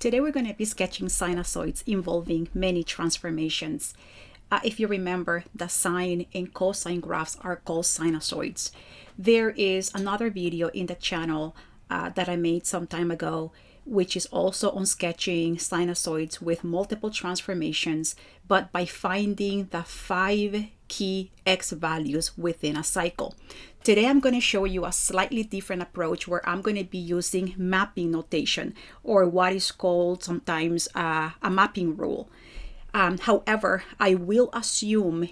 Today we're going to be sketching sinusoids involving many transformations. If you remember, the sine and cosine graphs are called sinusoids. There is another video in the channel that I made some time ago, which is also on sketching sinusoids with multiple transformations, but by finding the 5 key x values within a cycle. Today I'm going to show you a slightly different approach where I'm going to be using mapping notation, or what is called sometimes a mapping rule. However, I will assume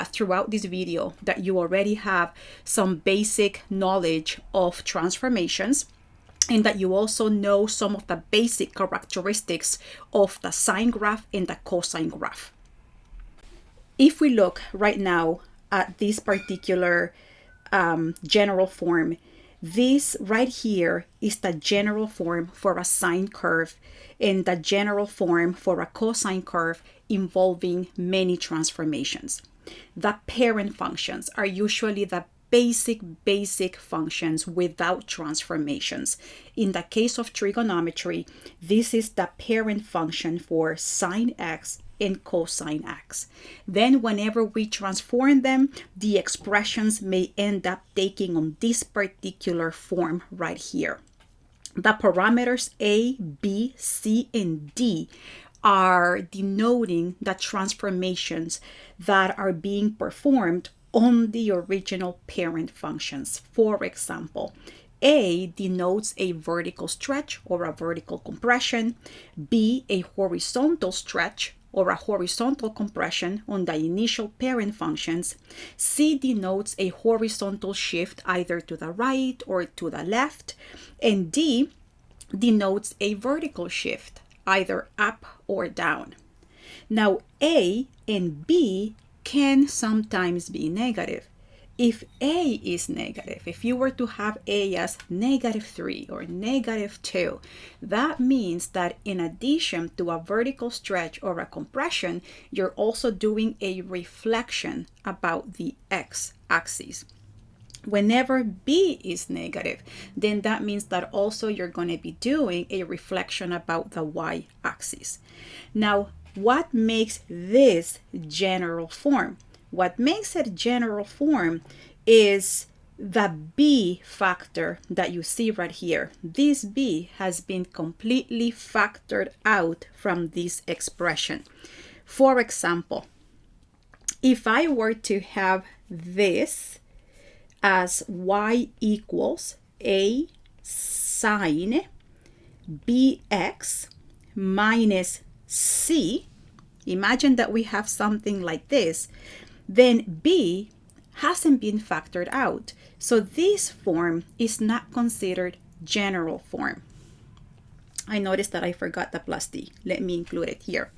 throughout this video that you already have some basic knowledge of transformations, and that you also know some of the basic characteristics of the sine graph and the cosine graph. If we look right now at this particular general form, this right here is the general form for a sine curve and the general form for a cosine curve involving many transformations. The parent functions are usually the basic functions without transformations. In the case of trigonometry, this is the parent function for sine x and cosine x. Then whenever we transform them, the expressions may end up taking on this particular form right here. The parameters a, b, c, and d are denoting the transformations that are being performed on the original parent functions. For example, A denotes a vertical stretch or a vertical compression, B a horizontal stretch or a horizontal compression on the initial parent functions, C denotes a horizontal shift either to the right or to the left, and D denotes a vertical shift either up or down. Now A and B can sometimes be negative. If A is negative, if you were to have A as -3 or -2, that means that in addition to a vertical stretch or a compression, you're also doing a reflection about the x-axis. Whenever B is negative, then that means that also you're going to be doing a reflection about the y-axis. Now, what makes this general form? What makes it general form is the B factor that you see right here. This B has been completely factored out from this expression. For example, if I were to have this as y equals a sine bx minus c, imagine that we have something like this, then B hasn't been factored out. So this form is not considered general form. I noticed that I forgot the plus D. Let me include it here.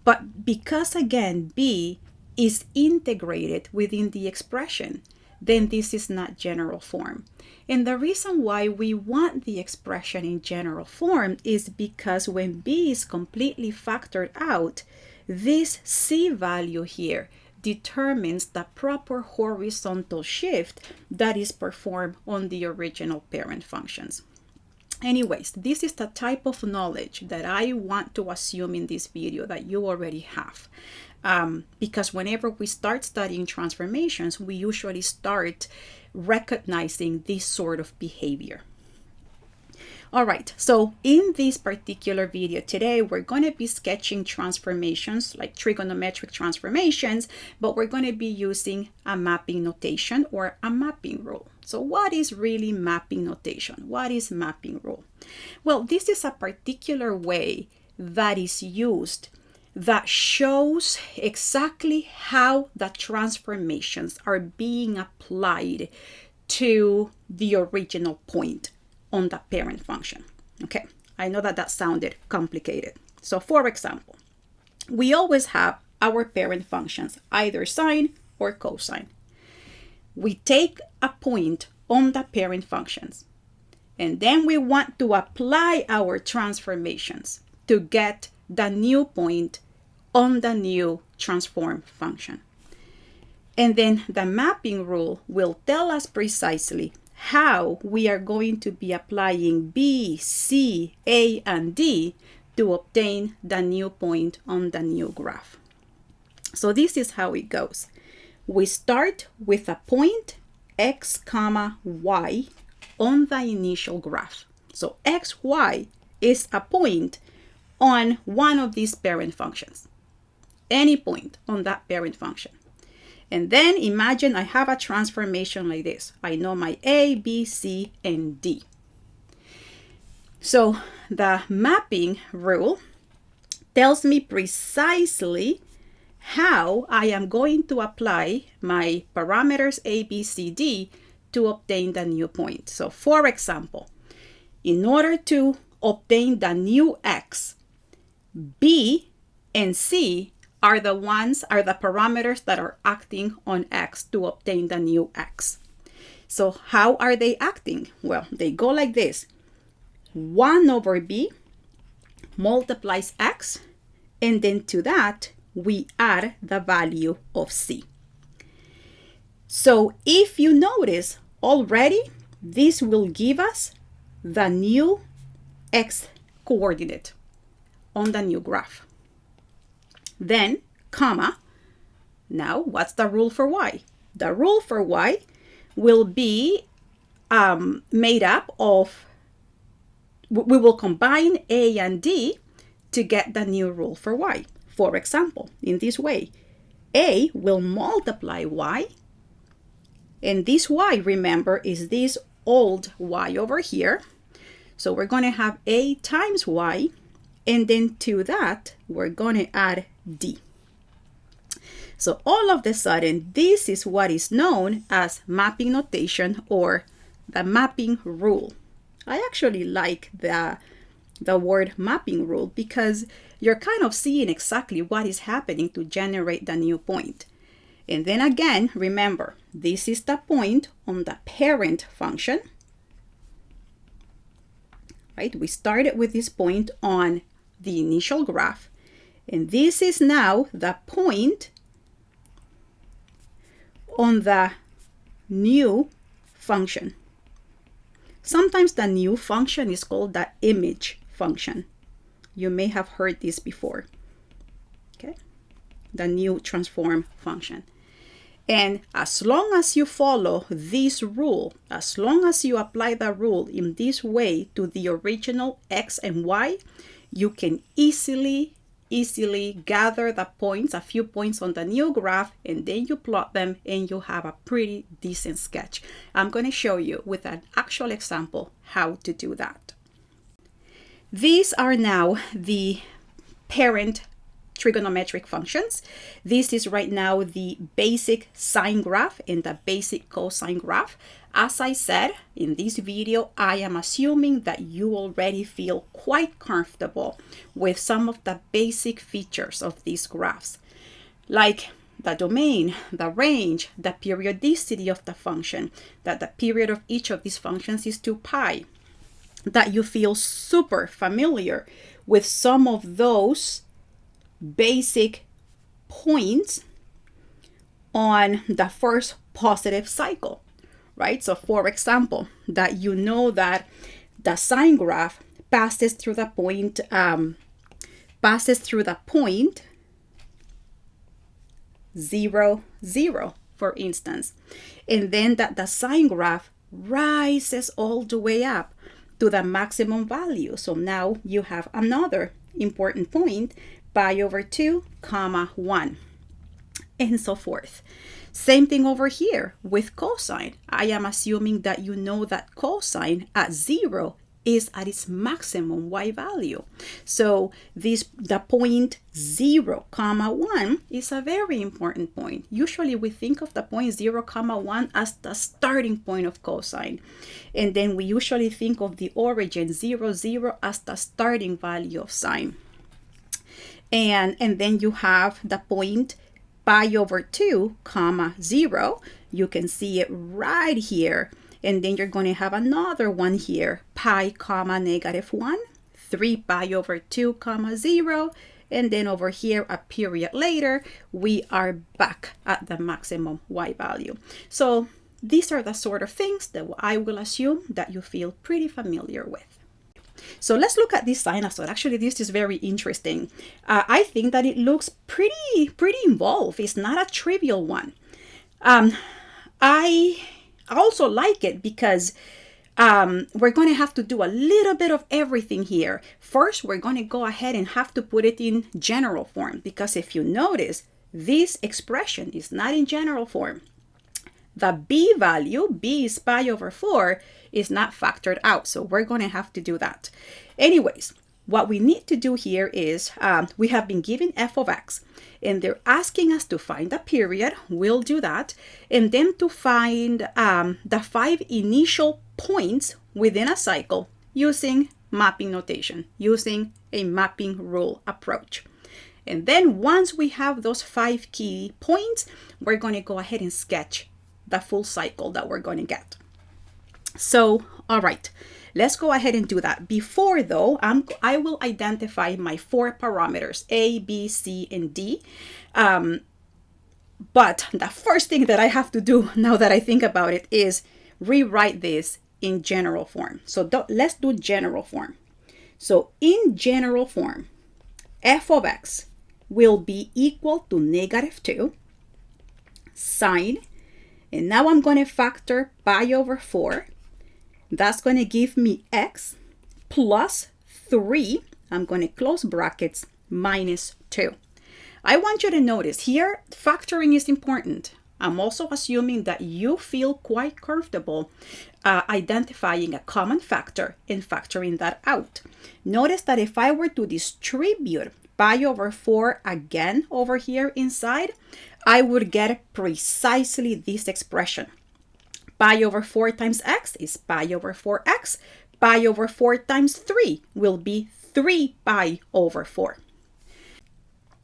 But because again, B is integrated within the expression, then this is not general form. And the reason why we want the expression in general form is because when B is completely factored out, this C value here determines the proper horizontal shift that is performed on the original parent functions. Anyways, this is the type of knowledge that I want to assume in this video that you already have. Because whenever we start studying transformations, we usually start recognizing this sort of behavior. All right, so in this particular video today, we're going to be sketching transformations like trigonometric transformations, but we're going to be using a mapping notation or a mapping rule. So what is really mapping notation? What is mapping rule? Well, this is a particular way that is used that shows exactly how the transformations are being applied to the original point on the parent function. Okay, I know that sounded complicated. So for example, we always have our parent functions, either sine or cosine. We take a point on the parent functions, and then we want to apply our transformations to get the new point on the new transform function. And then the mapping rule will tell us precisely how we are going to be applying B, C, A, and D to obtain the new point on the new graph. So this is how it goes. We start with a point x comma y on the initial graph. So x, y is a point on one of these parent functions, any point on that parent function. And then imagine I have a transformation like this. I know my A, B, C, and D. So the mapping rule tells me precisely how I am going to apply my parameters A, B, C, D to obtain the new point. So for example, in order to obtain the new x, B and C are the parameters that are acting on x to obtain the new x. So how are they acting? Well, they go like this. 1 over B multiplies x, and then to that, we add the value of C. So if you notice already, this will give us the new x coordinate on the new graph. Then, comma, now what's the rule for y? The rule for y will be made up of, we will combine A and D to get the new rule for y. For example, in this way, A will multiply y, and this y, remember, is this old y over here. So we're going to have A times y, and then to that, we're going to add D. So all of a sudden, this is what is known as mapping notation or the mapping rule. I actually like the word mapping rule because you're kind of seeing exactly what is happening to generate the new point. And then again, remember, this is the point on the parent function, right? We started with this point on the initial graph, and this is now the point on the new function. Sometimes the new function is called the image function. You may have heard this before, okay? The new transform function. And as long as you follow this rule, as long as you apply the rule in this way to the original x and y, you can easily gather the points, a few points on the new graph, and then you plot them and you have a pretty decent sketch. I'm going to show you with an actual example how to do that. These are now the parent trigonometric functions. This is right now the basic sine graph and the basic cosine graph. As I said in this video, I am assuming that you already feel quite comfortable with some of the basic features of these graphs, like the domain, the range, the periodicity of the function, that the period of each of these functions is 2 pi, that you feel super familiar with some of those basic points on the first positive cycle, right? So for example, that you know that the sine graph passes through the point 0, 0, for instance, and then that the sine graph rises all the way up to the maximum value. So now you have another important point, pi over 2, 1, and so forth. Same thing over here with cosine. I am assuming that you know that cosine at 0 is at its maximum y value. So the point 0, 1 is a very important point. Usually we think of the point 0, 1 as the starting point of cosine. And then we usually think of the origin 0, 0 as the starting value of sine. And then you have the point pi over 2, 0. You can see it right here. And then you're going to have another one here, pi, -1, 3 pi over 2, 0. And then over here, a period later, we are back at the maximum y value. So these are the sort of things that I will assume that you feel pretty familiar with. So let's look at this sinusoid. Actually, this is very interesting. I think that it looks pretty involved. It's not a trivial one. I also like it because we're going to have to do a little bit of everything here. First, we're going to go ahead and have to put it in general form, because if you notice, this expression is not in general form. The b value, b is pi over 4, is not factored out. So we're going to have to do that. Anyways, what we need to do here is we have been given f of x, and they're asking us to find a period. We'll do that. And then to find the 5 initial points within a cycle using mapping notation, using a mapping rule approach. And then once we have those 5 key points, we're going to go ahead and sketch the full cycle that we're going to get. So, all right, let's go ahead and do that. Before though, I will identify my 4 parameters, A, B, C, and D. But the first thing that I have to do now that I think about it is rewrite this in general form. So let's do general form. So in general form, f of x will be equal to -2 sine, and now I'm going to factor pi over 4. That's going to give me x plus 3. I'm going to close brackets minus 2. I want you to notice here, factoring is important. I'm also assuming that you feel quite comfortable identifying a common factor and factoring that out. Notice that if I were to distribute pi over 4 again over here inside, I would get precisely this expression. Pi over 4 times x is pi over 4x. Pi over 4 times 3 will be 3 pi over 4.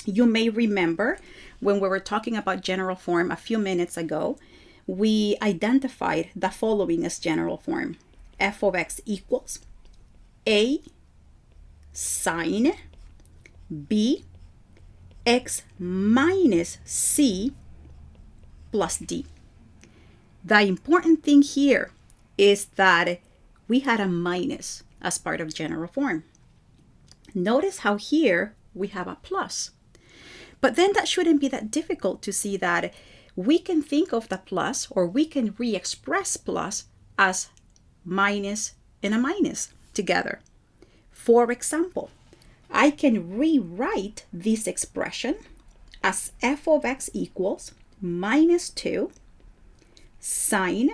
You may remember when we were talking about general form a few minutes ago, we identified the following as general form. F of x equals A sine B x minus c plus d. The important thing here is that we had a minus as part of general form. Notice how here we have a plus. But then that shouldn't be that difficult to see that we can think of the plus, or we can re-express plus as minus and a minus together. For example, I can rewrite this expression as f of x equals -2 sine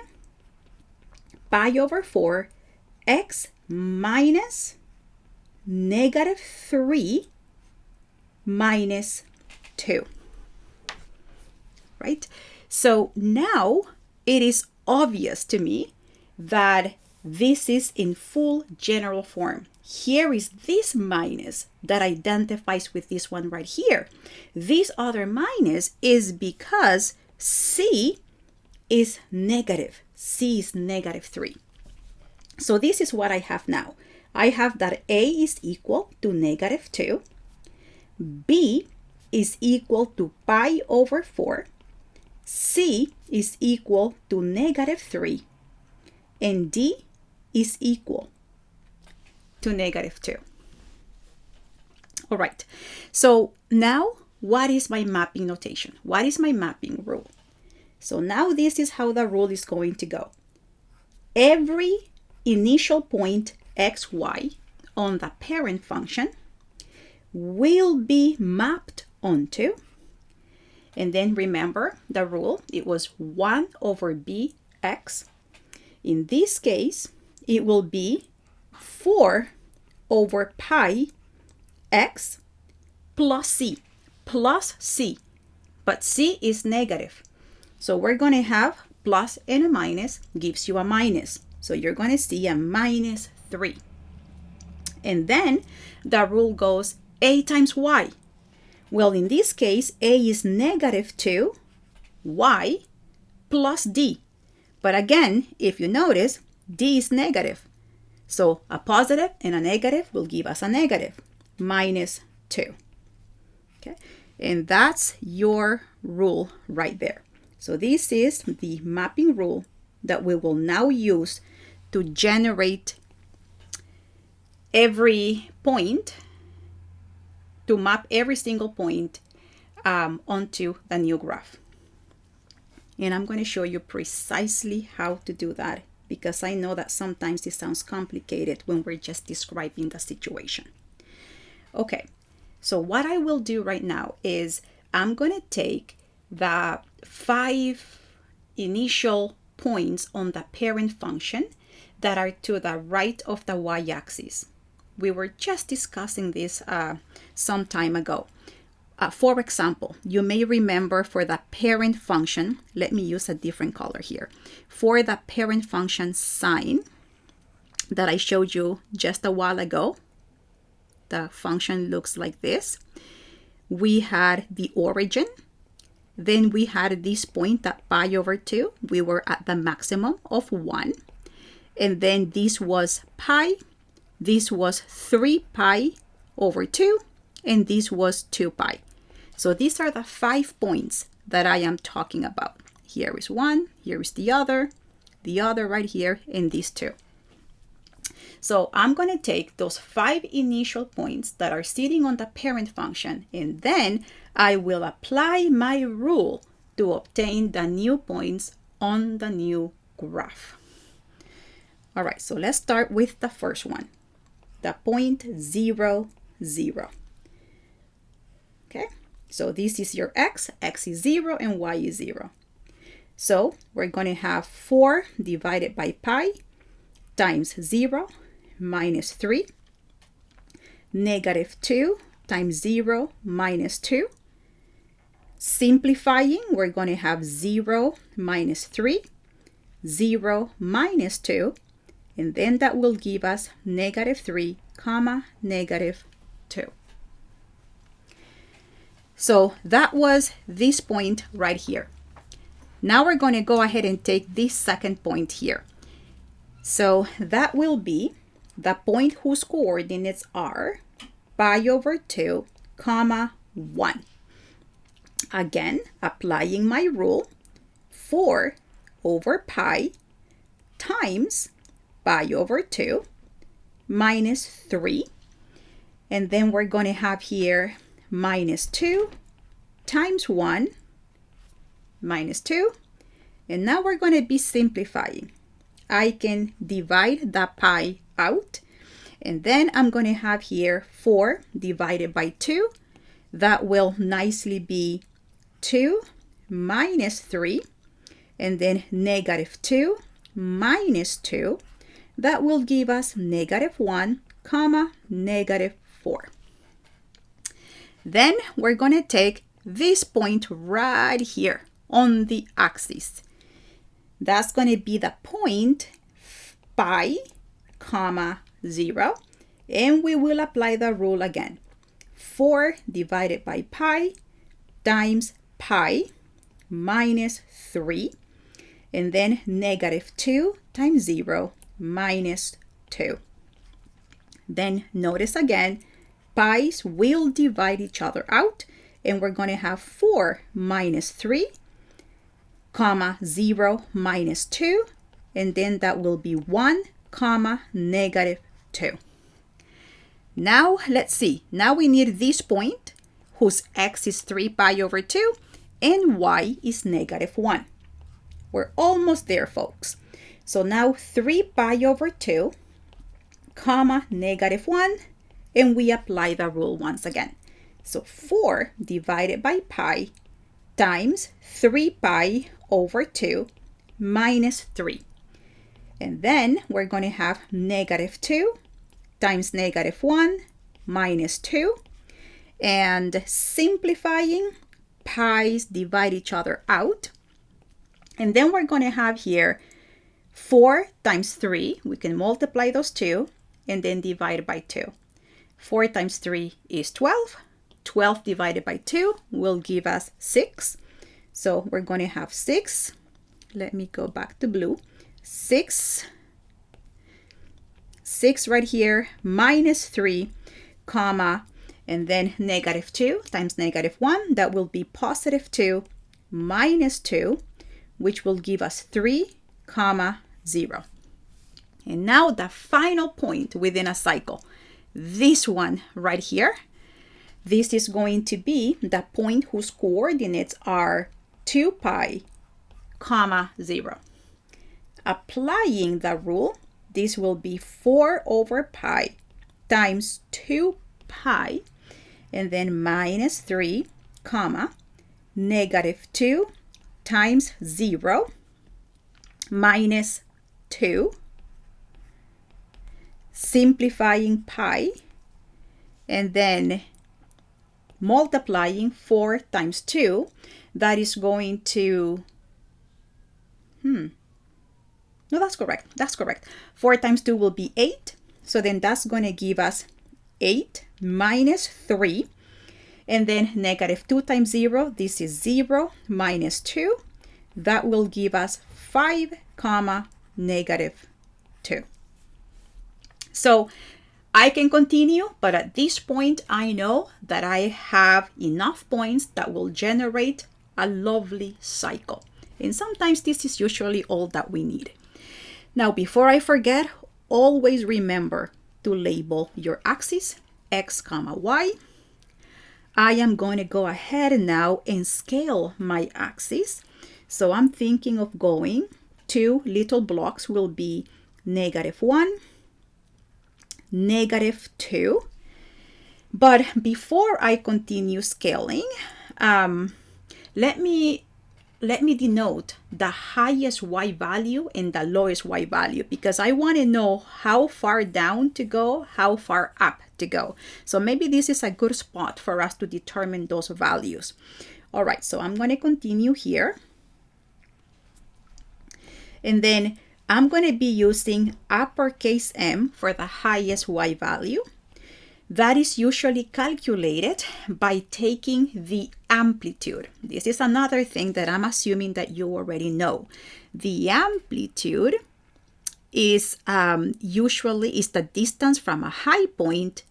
pi over 4 x minus -3 minus 2. Right? So now it is obvious to me that this is in full general form. Here is this minus that identifies with this one right here. This other minus is because c is negative. C is -3. So this is what I have now. I have that A is equal to -2. B is equal to pi over 4. C is equal to -3. And D is equal to -2. All right. So now what is my mapping notation? What is my mapping rule? So now this is how the rule is going to go. Every initial point xy on the parent function will be mapped onto, and then remember the rule, it was 1 over bx. In this case, it will be 4 over pi x plus c, but c is negative. So we're going to have plus and a minus gives you a minus. So you're going to see a -3. And then the rule goes a times y. Well, in this case, a is -2, y plus d. But again, if you notice, d is negative. So a positive and a negative will give us a negative, -2. Okay, and that's your rule right there. So this is the mapping rule that we will now use to generate every point, to map every single point onto the new graph. And I'm going to show you precisely how to do that, because I know that sometimes it sounds complicated when we're just describing the situation. Okay, so what I will do right now is I'm going to take the 5 initial points on the parent function that are to the right of the y-axis. We were just discussing this some time ago. For example, you may remember for the parent function, let me use a different color here. For the parent function sine that I showed you just a while ago, the function looks like this. We had the origin, then we had this point at pi over 2. We were at the maximum of 1. And then this was pi, this was 3 pi over 2, and this was 2 pi. So these are the 5 points that I am talking about. Here is one, here is the other right here, and these 2. So I'm going to take those 5 initial points that are sitting on the parent function, and then I will apply my rule to obtain the new points on the new graph. All right, so let's start with the first one, the point 0, 0. Okay, so this is your x is 0, and y is 0. So we're going to have 4 divided by pi times 0 minus 3, negative 2 times 0 minus 2. Simplifying, we're going to have 0 minus 3, 0 minus 2, and then that will give us negative 3, comma, negative 2. So that was this point right here. Now we're going to go ahead and take this second point here. So that will be the point whose coordinates are pi over 2, comma, 1. Again, applying my rule, 4 over pi times pi over 2 minus 3. And then we're going to have here minus 2 times 1 minus 2. And now we're going to be simplifying. I can divide the pi out, and then I'm going to have here 4 divided by 2. That will nicely be 2 minus 3, and then negative 2 minus 2. That will give us negative 1, comma, negative 4. Then we're going to take this point right here on the axis. That's going to be the point pi, comma, 0, and we will apply the rule again. 4 divided by pi times pi minus 3, and then negative 2 times 0 minus 2. Then notice again, pi's will divide each other out, and we're going to have 4 minus 3, comma, 0 minus 2, and then that will be 1, comma, negative 2. Now let's see. Now we need this point whose x is 3 pi over 2 and y is negative 1. We're almost there, folks. So now 3 pi over 2, comma, negative 1, and we apply the rule once again. So 4 divided by pi times 3 pi over 2 minus 3. And then we're going to have negative 2 times negative 1 minus 2. And simplifying, pi's divide each other out. And then we're going to have here 4 times 3. We can multiply those two and then divide by 2. 4 times 3 is 12. 12 divided by 2 will give us 6. So we're going to have 6. Let me go back to blue. 6 right here minus 3, comma, and then negative 2 times negative 1. That will be positive 2 minus 2, which will give us 3, comma, 0. And now the final point within a cycle. this one right here. This is going to be the point whose coordinates are 2 pi, comma 0. Applying the rule, this will be 4 over pi times 2 pi, and then minus 3, comma, negative 2 times 0, minus 2, simplifying pi, and then multiplying 4 times 2, that is going to, no, that's correct. That's correct. 4 times 2 will be 8. So then that's going to give us 8 minus 3. And then negative 2 times 0, this is 0 minus 2. That will give us 5, comma, negative 2. So I can continue, but at this point, I know that I have enough points that will generate a lovely cycle. And sometimes this is usually all that we need. Now, before I forget, always remember to label your axis, x, comma, y. I am going to go ahead now and scale my axis. So I'm thinking of going, 2 little blocks will be negative 1, negative 2. But before I continue scaling, let me denote the highest y value and the lowest y value, because I want to know how far down to go, how far up to go. So maybe this is a good spot for us to determine those values. All right, so I'm going to continue here. And then I'm going to be using uppercase M for the highest y value. That is usually calculated by taking the amplitude. This is another thing that I'm assuming that you already know. The amplitude is usually the distance from a high point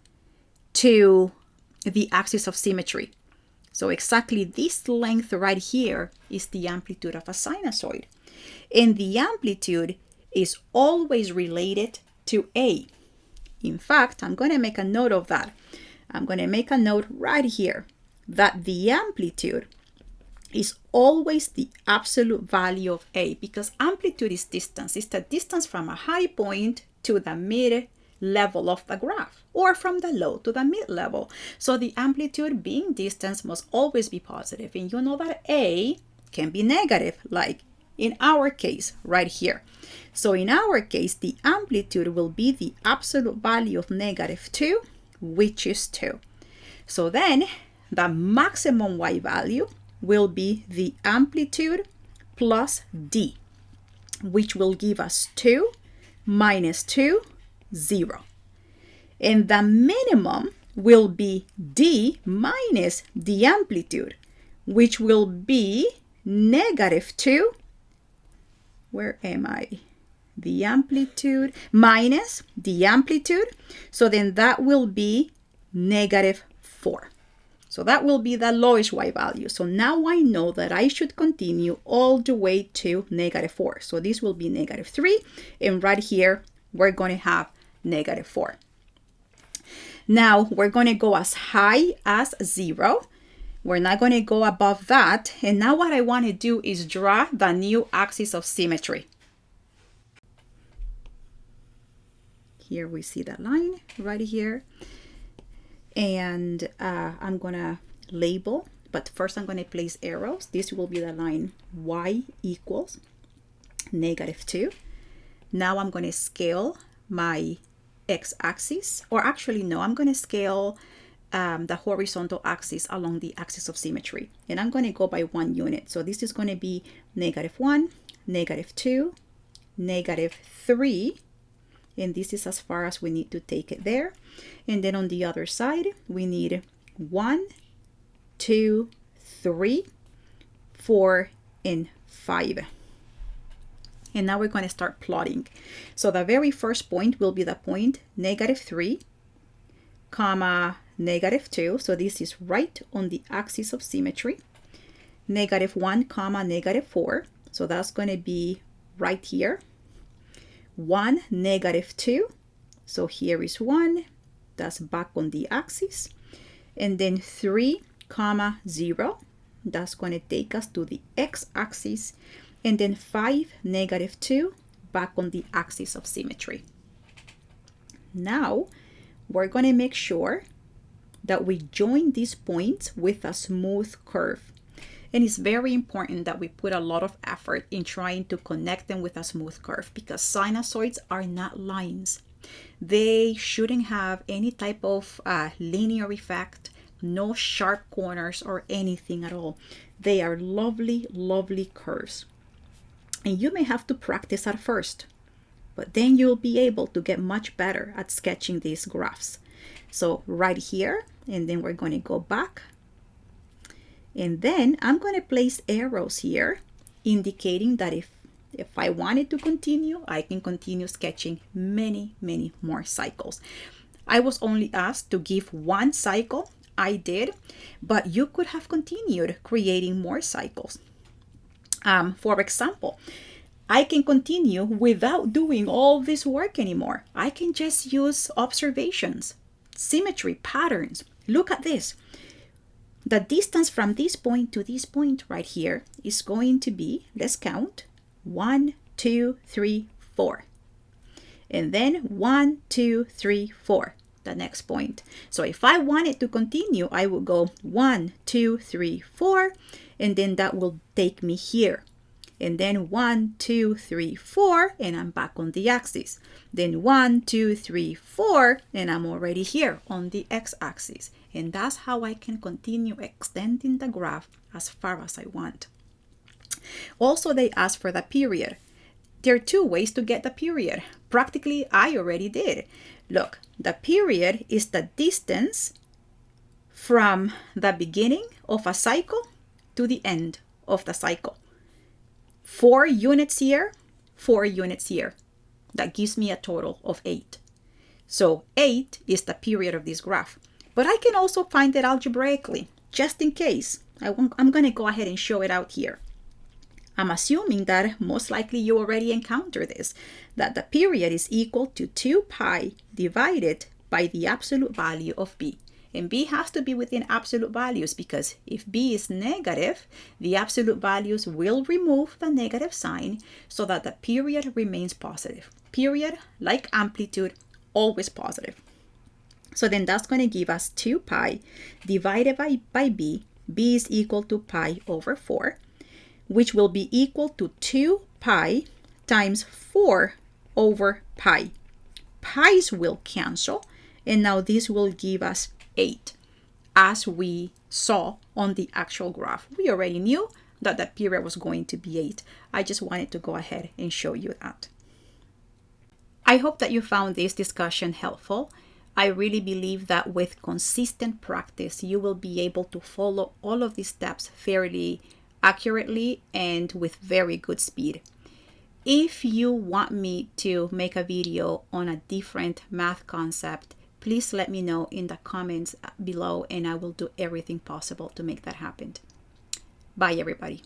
to the axis of symmetry. So exactly this length right here is the amplitude of a sinusoid. And the amplitude is always related to A. In fact, I'm going to make a note of that. I'm going to make a note right here that the amplitude is always the absolute value of A, because amplitude is distance. It's the distance from a high point to the mid level of the graph, or from the low to the mid level. So the amplitude, being distance, must always be positive. And you know that A can be negative, like in our case right here. So in our case, the amplitude will be the absolute value of negative 2, which is 2. So then the maximum y value will be the amplitude plus d, which will give us 2 minus 2, 0. And the minimum will be d minus the amplitude, which will be negative 2. Where am I? The amplitude minus the amplitude. So then that will be negative 4. So that will be the lowest y value. So now I know that I should continue all the way to negative 4. So this will be negative 3. And right here, we're going to have negative 4. Now we're going to go as high as 0. We're not going to go above that. And now what I want to do is draw the new axis of symmetry. Here we see that line right here. And I'm going to label, but first I'm going to place arrows. This will be the line y equals negative 2. Now I'm going to scale my x-axis, or actually no, I'm going to scale the horizontal axis along the axis of symmetry. And I'm going to go by 1 unit. So this is going to be negative 1, negative 2, negative 3. And this is as far as we need to take it there. And then on the other side, we need 1, 2, 3, 4, and 5. And now we're going to start plotting. So the very first point will be the point negative 3, comma, negative 2. So this is right on the axis of symmetry. Negative 1, comma, negative 4. So that's going to be right here. 1, negative 2. So here is 1, that's back on the axis. And then 3, 0, that's going to take us to the x-axis. And then 5, -2, back on the axis of symmetry. Now, we're going to make sure that we join these points with a smooth curve. And it's very important that we put a lot of effort in trying to connect them with a smooth curve, because sinusoids are not lines. They shouldn't have any type of linear effect, no sharp corners or anything at all. They are lovely, lovely curves. And you may have to practice at first, but then you'll be able to get much better at sketching these graphs. So right here, and then we're going to go back. And then I'm going to place arrows here, indicating that if I wanted to continue, I can continue sketching many, many more cycles. I was only asked to give 1 cycle. I did, but you could have continued creating more cycles. For example, I can continue without doing all this work anymore. I can just use observations, symmetry, patterns. Look at this. The distance from this point to this point right here is going to be, let's count, 1, 2, 3, 4. And then 1, 2, 3, 4, the next point. So if I wanted to continue, I would go 1, 2, 3, 4, and then that will take me here. And then 1, 2, 3, 4, and I'm back on the axis. Then 1, 2, 3, 4, and I'm already here on the x-axis. And that's how I can continue extending the graph as far as I want. Also, they ask for the period. There are 2 ways to get the period. Practically, I already did. Look, the period is the distance from the beginning of a cycle to the end of the cycle. 4 units here, 4 units here. That gives me a total of 8. So 8 is the period of this graph. But I can also find it algebraically, just in case. I'm going to go ahead and show it out here. I'm assuming that most likely you already encountered this, that the period is equal to 2 pi divided by the absolute value of b. And b has to be within absolute values, because if b is negative, the absolute values will remove the negative sign so that the period remains positive. Period, like amplitude, always positive. So then that's going to give us 2 pi divided by b. b is equal to pi over 4, which will be equal to 2 pi times 4 over pi. Pi's will cancel, and now this will give us 8, as we saw on the actual graph. We already knew that the period was going to be 8. I just wanted to go ahead and show you that. I hope that you found this discussion helpful. I really believe that with consistent practice, you will be able to follow all of these steps fairly accurately and with very good speed. If you want me to make a video on a different math concept, please let me know in the comments below, and I will do everything possible to make that happen. Bye, everybody.